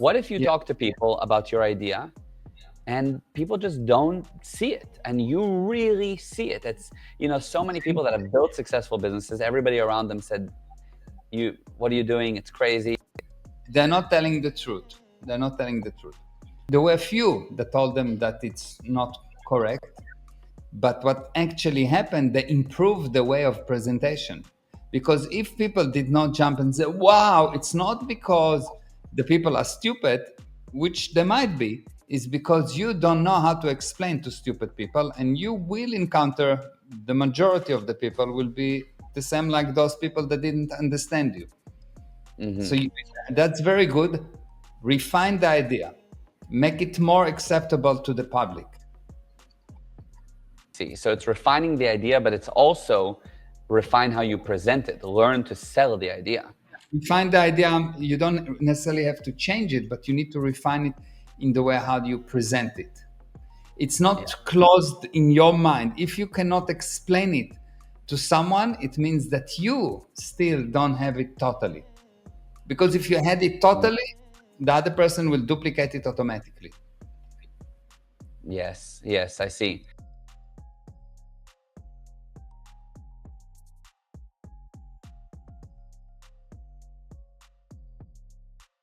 What if you Yeah. talk to people about your idea and people just don't see it, and you really see it? It's, so many people that have built successful businesses, everybody around them said, what are you doing? It's crazy. They're not telling the truth. They're not telling the truth. There were few that told them that it's not correct, but what actually happened, they improved the way of presentation. Because if people did not jump and say, wow, it's not because the people are stupid, which they might be, is because you don't know how to explain to stupid people, and you will encounter the majority of the people will be the same like those people that didn't understand you. So that's very good. Refine the idea, make it more acceptable to the public. So it's refining the idea, but it's also refine how you present it. Learn to sell the idea. Refine the idea. You don't necessarily have to change it, but you need to refine it in the way how you present it. It's not closed in your mind. If you cannot explain it to someone, it means that you still don't have it totally. Because if you had it totally, the other person will duplicate it automatically. Yes, I see.